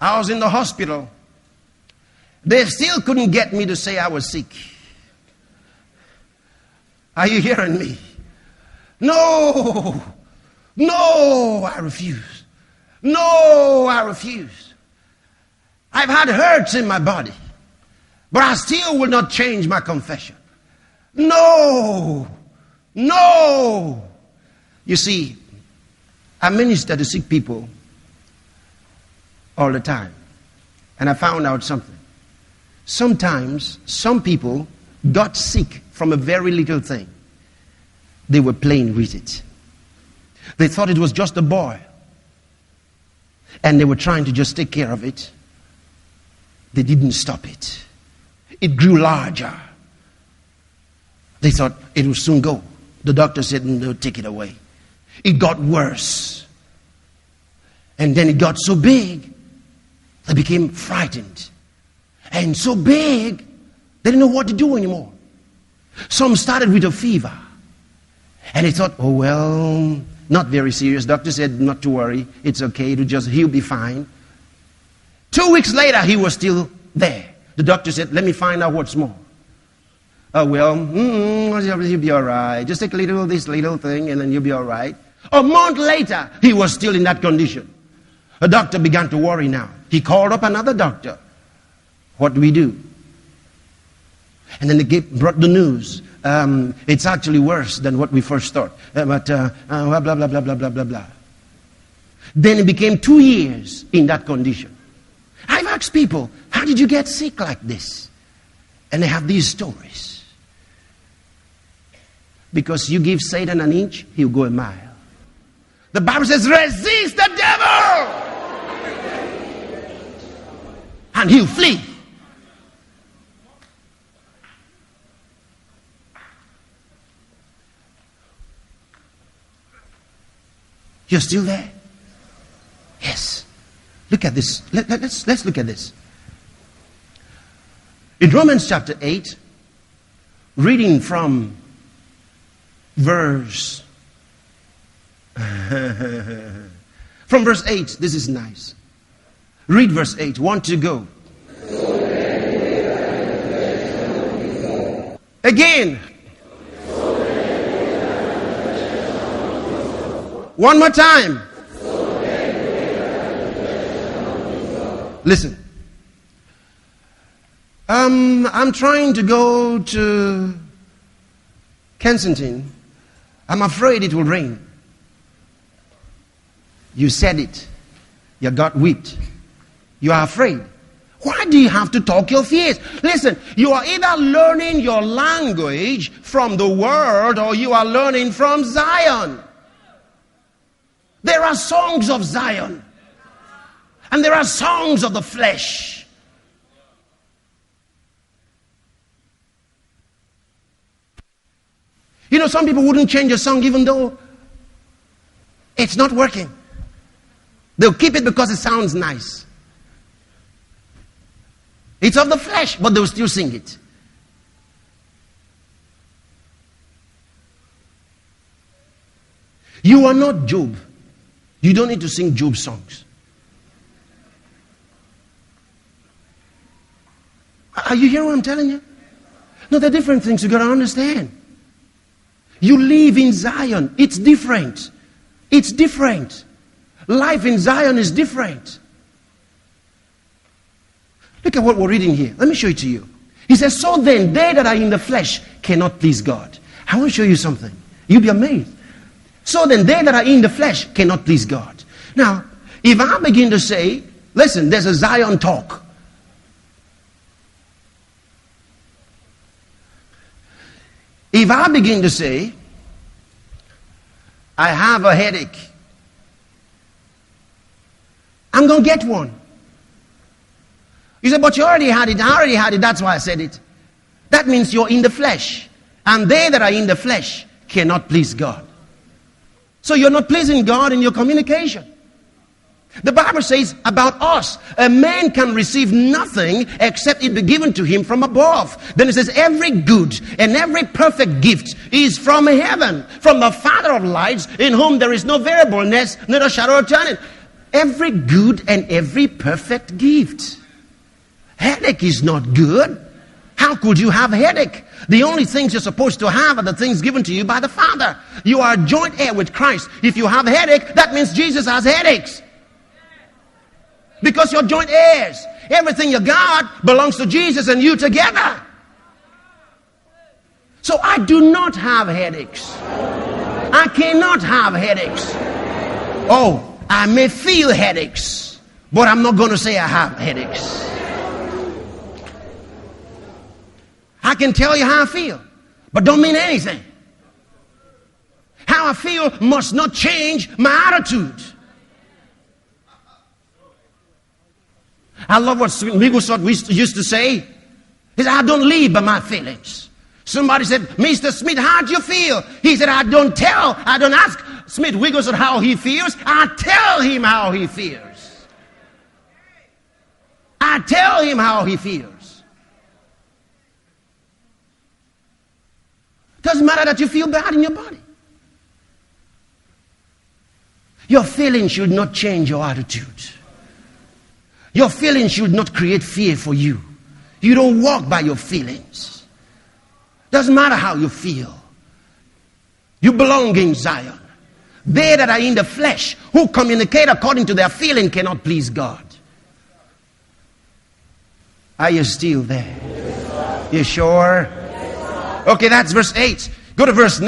I was in the hospital. They still couldn't get me to say I was sick. Are you hearing me? No, I refuse. No, I refuse. I've had hurts in my body, but I still will not change my confession. No. You see, I minister to sick people all the time, and I found out something. Sometimes some people got sick from a very little thing. They were playing with it. They thought it was just a boil, and they were trying to just take care of it. They didn't stop it. It grew larger. They thought it would soon go. The doctor said, no, take it away. It got worse. And then it got so big, they became frightened. And so big, they didn't know what to do anymore. Some started with a fever. And they thought, oh, well, not very serious. Doctor said, not to worry. It's okay. He'll be fine. 2 weeks later, he was still there. The doctor said, let me find out what's more. Oh, well, you'll be all right. Just take this little thing, and then you'll be all right. A month later, he was still in that condition. The doctor began to worry now. He called up another doctor. What do we do? And then they brought the news. It's actually worse than what we first thought. Blah, blah, blah, blah, blah, blah, blah, blah. Then it became 2 years in that condition. I've asked people, how did you get sick like this? And they have these stories. Because you give Satan an inch, he'll go a mile. The Bible says, resist the devil! And he'll flee. You're still there? Yes. Look at this. Let's look at this. In Romans chapter 8, reading from verse 8, this is nice. Read verse 8. 1, 2, go. Again. One more time. Listen. I'm trying to go to Kensington. I'm afraid it will rain. You said it. You got whipped. You are afraid. Why do you have to talk your fears? Listen, you are either learning your language from the world or you are learning from Zion. There are songs of Zion. And there are songs of the flesh. You know, some people wouldn't change a song even though it's not working. They'll keep it because it sounds nice. It's of the flesh, but they'll still sing it. You are not Job. You don't need to sing Job songs. Are you hearing what I'm telling you? No, there are different things you got to understand. You live in Zion. It's different. It's different. Life in Zion is different. Look at what we're reading here. Let me show it to you. He says, so then they that are in the flesh cannot please God. I want to show you something. You'll be amazed. So then they that are in the flesh cannot please God. Now, if I begin to say, listen, there's a Zion talk. If I begin to say, I have a headache, I'm going to get one. You say, but you already had it. I already had it. That's why I said it. That means you're in the flesh. And they that are in the flesh cannot please God. So you're not pleasing God in your communication. The Bible says about us, a man can receive nothing except it be given to him from above. Then it says every good and every perfect gift is from heaven, from the Father of lights, in whom there is no variableness, neither shadow of turning. every good and every perfect gift. Headache is not good. How could you have headache? The only things you're supposed to have are the things given to you by the Father. You are a joint heir with Christ. If you have headache, that means Jesus has headaches. Because you're joint heirs. Everything you got belongs to Jesus and you together. So I do not have headaches. I cannot have headaches. Oh, I may feel headaches, but I'm not going to say I have headaches. I can tell you how I feel, but don't mean anything. How I feel must not change my attitude. I love what Wigglesworth used to say. He said, I don't live by my feelings. Somebody said, Mr. Smith, how do you feel? He said, I don't ask Smith Wigglesworth how he feels. I tell him how he feels. I tell him how he feels. Doesn't matter that you feel bad in your body. Your feelings should not change your attitude. Your feelings should not create fear for you. You don't walk by your feelings. Doesn't matter how you feel. You belong in Zion. They that are in the flesh, who communicate according to their feeling, cannot please God. Are you still there? You sure? Okay, that's verse 8. Go to verse 9.